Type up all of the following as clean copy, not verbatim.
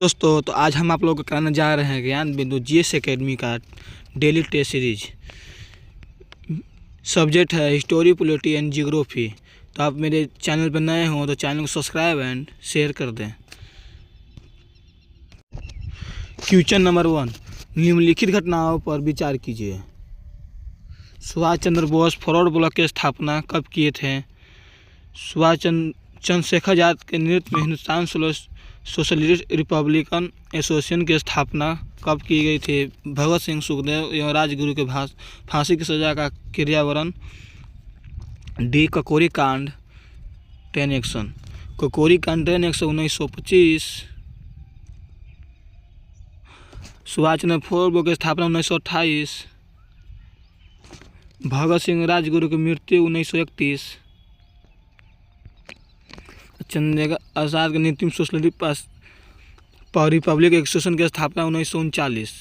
दोस्तों, तो आज हम आप लोगों को कराने जा रहे हैं ज्ञान बिंदु जीएस एकेडमी का डेली टेस्ट सीरीज। सब्जेक्ट है हिस्टोरी, पॉलिटी एंड जियोग्राफी। तो आप मेरे चैनल पर नए हो तो चैनल को सब्सक्राइब एंड शेयर कर दें। क्वेश्चन नंबर 1, निम्नलिखित घटनाओं पर विचार कीजिए। सुभाष चंद्र बोस फॉरवर्ड ब्लॉक की स्थापना कब किए थे? सुभाष चंद्रशेखर आजाद के नेतृत्व में हिंदुस्तान सोशलिस्ट रिपब्लिकन एसोसिएशन की स्थापना कब की गई थी? भगत सिंह, सुखदेव एवं राजगुरु के फांसी की सजा का क्रियावरण। डी, ककोरी कांड 10 एक्शन। ककोरी कांड 10 एक्शन 1925। सुभाष चंद्र फॉरवर्ड की स्थापना 1928। भगत सिंह राजगुरु की मृत्यु 1931। चंद्रशेखर आजाद के नेतृत्व में सोशलिस्ट रिपब्लिक एसोसिएशन की स्थापना 1939।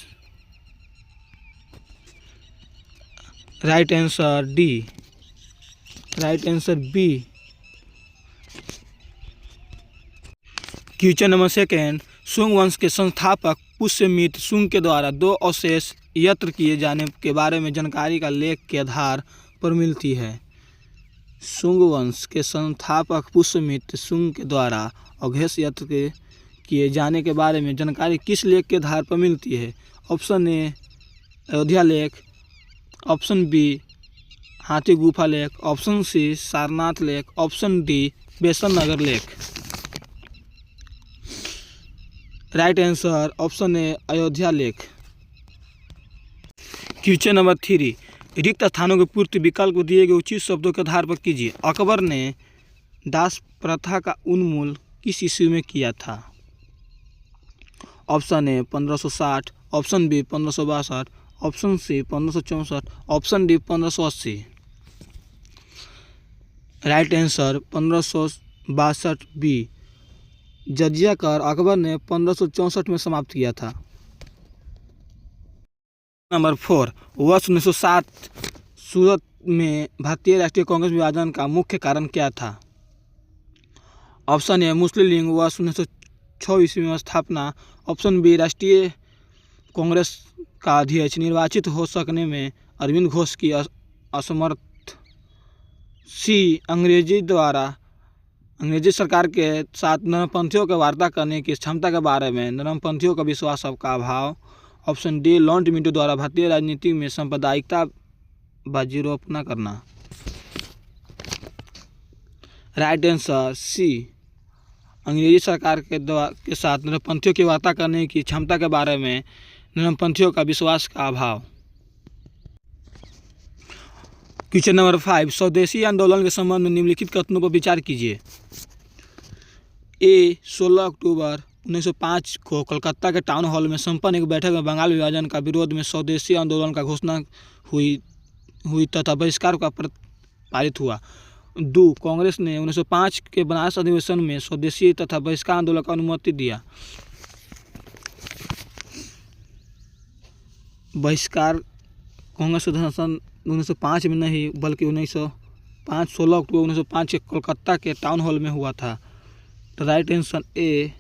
Right answer D. Right answer B. Question number 2, Shunga वंश के संस्थापक पुष्यमित्र शुंग के द्वारा 2 अवशेष एकत्र किए जाने के बारे में जानकारी का लेख के आधार पर मिलती है। शुंग वंश के संस्थापक पुष्यमित्र शुंग के द्वारा अवशेष एकत्र किए जाने के बारे में जानकारी किस लेख के आधार पर मिलती है? ऑप्शन ए, अयोध्या लेख। ऑप्शन बी, हाथी गुफा लेख। ऑप्शन सी, सारनाथ लेख। ऑप्शन डी, बेसन नगर लेख। Right answer option A, Ayodhya लेख। क्वेश्चन नंबर 3, रिक्त स्थानों की पूर्ति विकल्प को दिए गए उचित शब्दों के आधार पर कीजिए। अकबर ने दास प्रथा का उन्मूलन किस ईस्वी में किया था? Option A 1560। Option B 1562। Option C 1564। Option D 1580। Right answer 1562 B. जजिया कर अकबर ने 1564 में समाप्त किया था। नंबर 4, वर्ष 1907 सूरत में भारतीय राष्ट्रीय कांग्रेस विभाजन का मुख्य कारण क्या था? ऑप्शन ए, मुस्लिम लीग वर्ष 1906 ईस्वी में स्थापना। ऑप्शन बी, राष्ट्रीय कांग्रेस का अध्यक्ष निर्वाचित हो सकने में अरविंद घोष की असमर्थ। सी, अंग्रेजी सरकार के साथ नरमपंथियों की वार्ता करने की क्षमता के बारे में नरमपंथियों का विश्वास का अभाव। ऑप्शन डी, लॉर्ड मिंटो द्वारा भारतीय राजनीति में सांप्रदायिकता बाजीरोपना करना। राइट आंसर सी, अंग्रेजी सरकार के साथ नरमपंथियों की वार्ता करने की क्षमता के बारे में नरमपंथियों का विश्वास का अभाव। क्वेश्चन नंबर 5, स्वदेशी आंदोलन के संबंध में निम्नलिखित कथनों पर विचार कीजिए। ए, 16 अक्टूबर 1905 को कोलकाता के टाउन हॉल में संपन्न एक बैठक में बंगाल विभाजन का विरोध में स्वदेशी आंदोलन का घोषणा हुई तथा बहिष्कार का पारित हुआ। 2, कांग्रेस ने 1905 के बनारस अधिवेशन में स्वदेशी तथा बहिष्कार आंदोलन को अनुमति दिया। बहिष्कार कांग्रेस अधिवेशन 1905 में नहीं बल्कि 16 अक्टूबर 1905 के कोलकाता के टाउन हॉल में हुआ था। तो right answer A.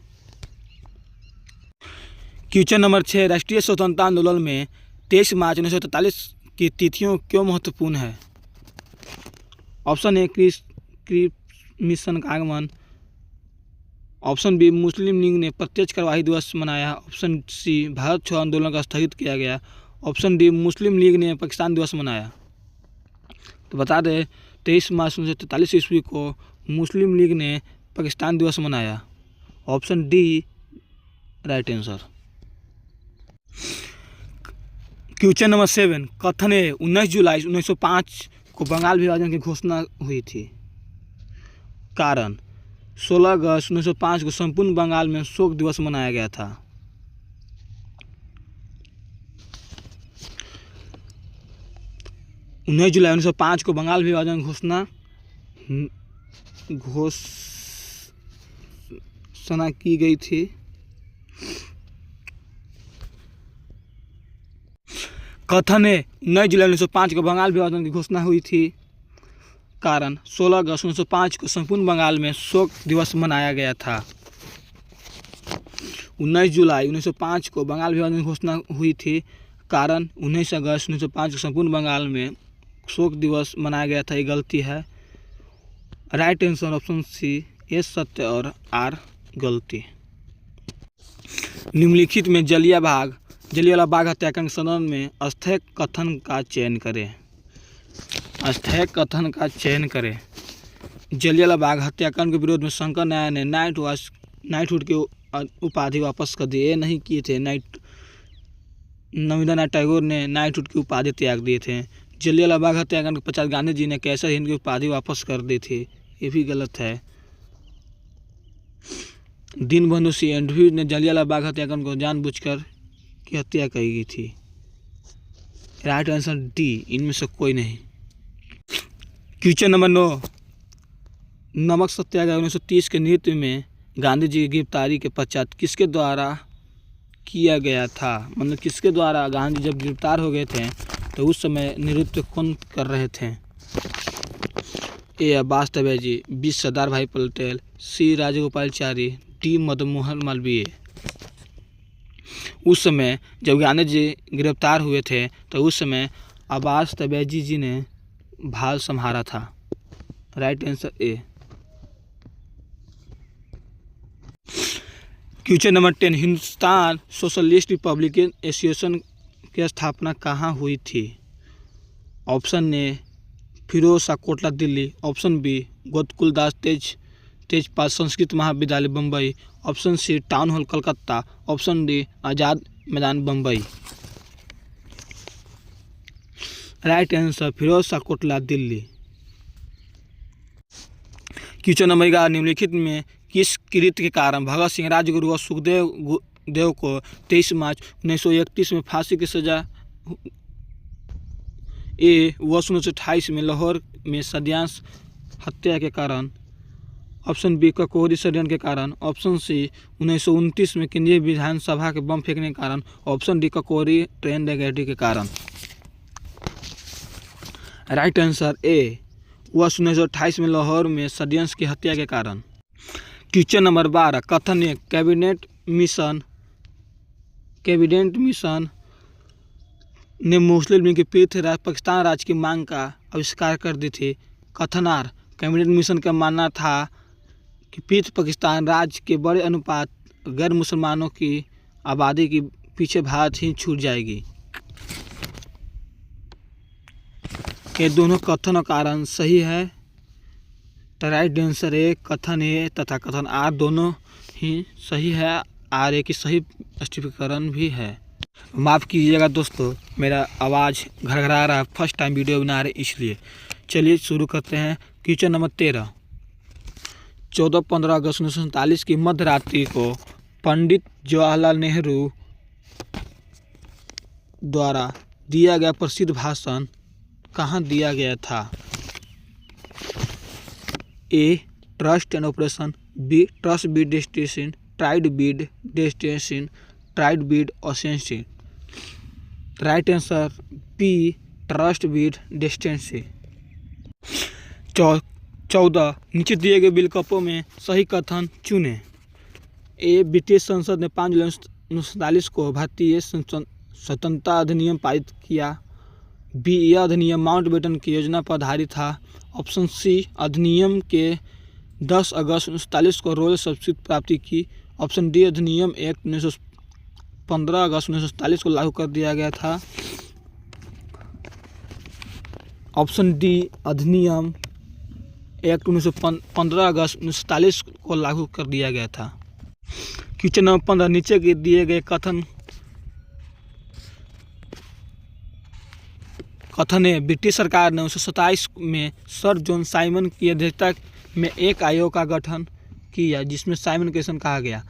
Question number 6, राष्ट्रीय स्वतंत्रता आंदोलन में 23 मार्च 1943 की तिथियों क्यों महत्वपूर्ण है? ऑप्शन ए, क्रिप्स मिशन का आगमन। ऑप्शन बी, मुस्लिम लीग ने प्रत्यक्ष कार्यवाही दिवस मनाया। ऑप्शन सी, भारत छोड़ो आंदोलन का स्थगित किया गया। ऑप्शन डी, मुस्लिम लीग ने पाकिस्तान दिवस मनाया। तो बता दें 23 मार्च 1943 ईस्वी को मुस्लिम लीग ने पाकिस्तान दिवस मनाया। Option D right answer. Question number 7, कथन है 19 जुलाई 1905 को बंगाल विभाजन की घोषणा हुई थी। कारण 16 अगस्त 1905 को संपूर्ण बंगाल में शोक दिवस मनाया गया था। उन्नीस जुलाई 1905 को बंगाल विभाजन घोषणा की गई थी। कथन है 19 जुलाई 1905 को बंगाल विभाजन की घोषणा हुई थी। कारण 16 अगस्त 1905 को संपूर्ण बंगाल में शोक दिवस मनाया गया था। 19 जुलाई 1905 को बंगाल विभाजन की घोषणा हुई थी। कारण 19 अगस्त 1905 को संपूर्ण बंगाल में शोक दिवस मनाया गया था। ये गलती है। राइट आंसर ऑप्शन सी ए सत्य और आर गलती। निम्नलिखित में जलियांवाला बाग हत्याकांड के संदर्भ में अस्थायी कथन का चयन करें। अस्थायी कथन का चयन करें। जलियांवाला बाग हत्याकांड के विरोध में शंकर न्याय ने नाइटहुड की उपाधि वापस कर दी। ये नहीं किए थे। रवींद्रनाथ टैगोर ने नाइटहुड की उपाधि त्याग दिए थे। जलियांवाला बाग हत्याकांड के पश्चात गांधी जी ने कैसर हिंद की उपाधि वापस कर दी थी। ये भी गलत है। दीनबंधु सिंह एंड्रयूज ने जलियांवाला बाग हत्याकांड को जानबूझकर की हत्या की गई थी। राइट आंसर डी, इनमें से कोई नहीं। क्वेश्चन नंबर 9, नमक सत्याग्रह 1930 के नेतृत्व में गांधी जी की गिरफ्तारी के पश्चात किसके द्वारा किया गया था? मतलब किसके द्वारा गांधी जब गिरफ्तार हो गए थे तो उस समय नेतृत्व कौन कर रहे थे? ए अब्बास तबैजी, बी सरदार भाई पटेल, सी राजगोपालाचारी, डी मदनमोहन मालवीय। उस समय जब गांधी जी गिरफ्तार हुए थे तो उस समय अब्बास तबैजी जी ने भाल संभाला था। Right answer A. Question number 10, Hindustan socialist republican association की स्थापना कहाँ हुई थी? Option A Firoz Shah Kotla Delhi, option B Gokuldas Tejpal संस्कृत महाविद्यालय Bombay, option C town hall Calcutta, option D Azad Maidan Bombay. Right answer Firoz Shah Kotla Delhi. Question number 11, निम्नलिखित में किस कृत्य के कारण भगत सिंह, राजगुरु और सुखदेव को 23 मार्च 1931 में फांसी की सजा? ए वर्ष 1928 में लाहौर में सत्याग्रह हत्या के कारण, ऑप्शन बी ककोरी षड्यंत्र के कारण, ऑप्शन सी 1929 में केंद्रीय विधानसभा के बम फेंकने के कारण, ऑप्शन डी ककोरी ट्रेन डकैती के कारण। राइट आंसर ए वर्ष 1928 में लाहौर में षड्यंत्र की हत्या के कारण। क्वेश्चन नंबर 12, कथन ए कैबिनेट मिशन ने मुस्लिम लीग की पृथ्वी पाकिस्तान राज्य की मांग का आविष्कार कर दी थी। कथन आर, कैबिनेट मिशन का मानना था कि पृथ्वी पाकिस्तान राज्य के बड़े अनुपात गैर मुसलमानों की आबादी के पीछे भारत ही छूट जाएगी। ये दोनों कथन और कारण सही है। तो राइट आंसर है कथन ए तथा कथन आर दोनों ही सही है। आर ए की सही स्पष्टीकरण भी है। माफ़ कीजिएगा दोस्तों, मेरा आवाज़ घरघरा रहा है, फर्स्ट टाइम वीडियो बना रहे इसलिए। चलिए शुरू करते हैं। क्वेश्चन नंबर 13, 14-15 अगस्त 1947 की मध्य रात्रि को पंडित जवाहरलाल नेहरू द्वारा दिया गया प्रसिद्ध भाषण कहाँ दिया गया था? A trust and operation, B trust bead destination, tried bead destination, tried bead ऑसेंसी। Right answer B trust bead destination. 14, नीचे दिए गए विकल्पों में सही कथन चुनें। ए ब्रिटिश संसद ने 5 जुलाई 1947 को भारतीय स्वतंत्रता अधिनियम पारित किया। बी यह अधिनियम माउंटबेटन की योजना पर आधारित था। ऑप्शन सी अधिनियम के 10 अगस्त 1947 को रॉयल सब्सिडी प्राप्ति की। ऑप्शन डी अधिनियम एक्ट 15 अगस्त 1947 को लागू कर दिया गया था। ऑप्शन डी अधिनियम एक्ट 15 अगस्त 1947 को लागू कर दिया गया था। क्वेश्चन नंबर 15, नीचे के दिए गए कथन है ब्रिटिश सरकार ने 1927 में सर जॉन साइमन की अध्यक्षता में एक आयोग का गठन किया जिसमें साइमन कमीशन कहा गया।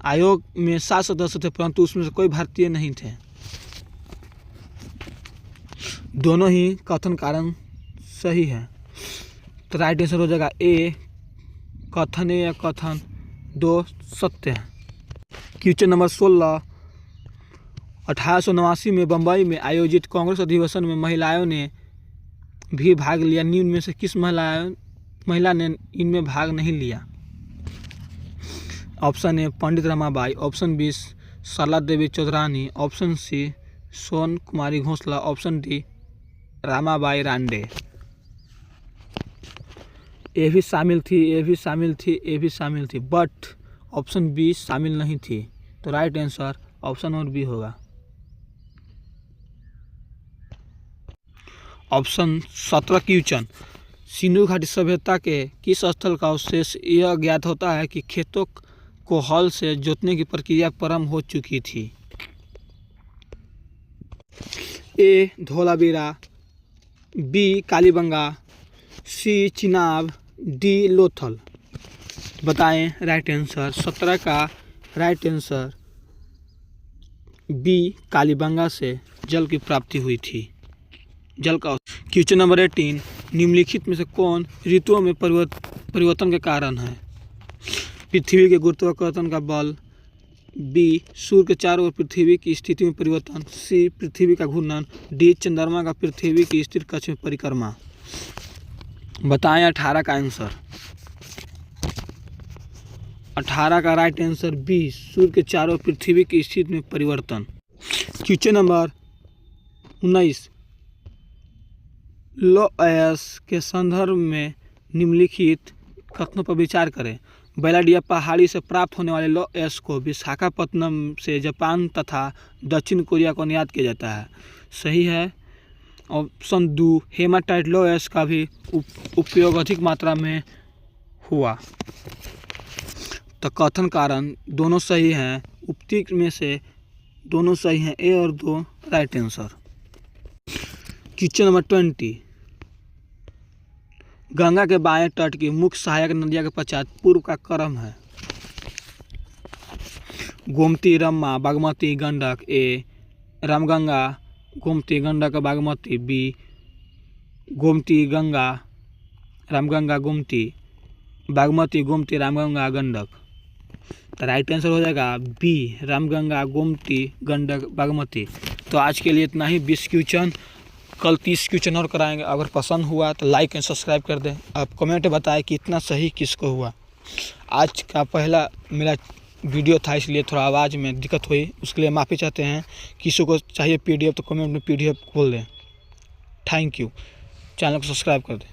आयोग में 7 सदस्य थे परंतु उसमें से कोई भारतीय नहीं थे। दोनों ही कथन कारण सही है। तो राइट आंसर हो जाएगा ए कथन ए या कथन दो सत्य है। क्वेश्चन नंबर 16, 1889 में बम्बई में आयोजित कांग्रेस अधिवेशन में महिलाओं ने भी भाग लिया। निम्न में से किस महिला ने इनमें भाग नहीं लिया? Option A Pandit Ramabai, option B Sarla Devi Chaudhrani, option C Son Kumari Ghoshala, option D Ramabai Ranade. A भी शामिल थी, ए भी शामिल थी, ए भी शामिल थी, बट ऑप्शन बी शामिल नहीं थी। तो राइट आंसर ऑप्शन और बी होगा। ऑप्शन 17 क्वेश्चन, सिंधु घाटी सभ्यता के किस स्थल का अवशेष यह ज्ञात होता है कि खेतों को हल से जोतने की प्रक्रिया प्रारंभ हो चुकी थी? ए धोलावीरा, बी कालीबंगा, सी चिनाब, डी लोथल। बताएं राइट आंसर। 17 का राइट आंसर बी कालीबंगा से जल की प्राप्ति हुई थी। जल का क्वेश्चन नंबर 18, निम्नलिखित में से कौन ऋतुओं में परिवर्तन के कारण है? पृथ्वी के गुरुत्वाकर्षण का बल, बी सूर्य के चारों ओर पृथ्वी की स्थिति में परिवर्तन, सी पृथ्वी का घूर्णन, डी चंद्रमा का पृथ्वी की स्थिर कक्ष में परिक्रमा। बताएं 18 का आंसर। 18 का राइट आंसर बी सूर्य के चारों ओर पृथ्वी की स्थिति में परिवर्तन। क्वेश्चन नंबर 19, लोएस के संदर्भ में निम्नलिखित कथनों पर विचार करें। बैलाडिया पहाड़ी से प्राप्त होने वाले लोएस को विशाखापत्तनम से जापान तथा दक्षिण कोरिया को निर्यात किया जाता है। सही है। ऑप्शन 2, हेमाटाइट लोएस का भी उपयोग अधिक मात्रा में हुआ। तो कथन कारण दोनों सही हैं, उक्ति में से दोनों सही हैं, ए और 2 right answer. Question number 20, Ganga के बाएं तट की मुख्य सहायक नदियों के पश्चात पूर्व का क्रम है। गोमती, रम्मा, बागमती, गंडक। ए रामगंगा, गोमती, गंडक, बागमती। बी गोमती, गंगा, रामगंगा, गोमती, बागमती, गोमती, रामगंगा, गंडक। तो राइट आंसर हो जाएगा बी रामगंगा, गोमती, गंडक, बागमती। तो आज के लिए इतना ही। 20 क्वेश्चन, कल 30 क्वेश्चन और कराएंगे। अगर पसंद हुआ तो लाइक एंड सब्सक्राइब कर दें। आप कमेंट में बताएं कि इतना सही किसको हुआ। आज का पहला मेरा वीडियो था, इसलिए थोड़ा आवाज़ में दिक्कत हुई, उसके लिए माफ़ी चाहते हैं। किसी को चाहिए PDF तो कमेंट में PDF खोल दें। Thank you. चैनल को सब्सक्राइब कर दें।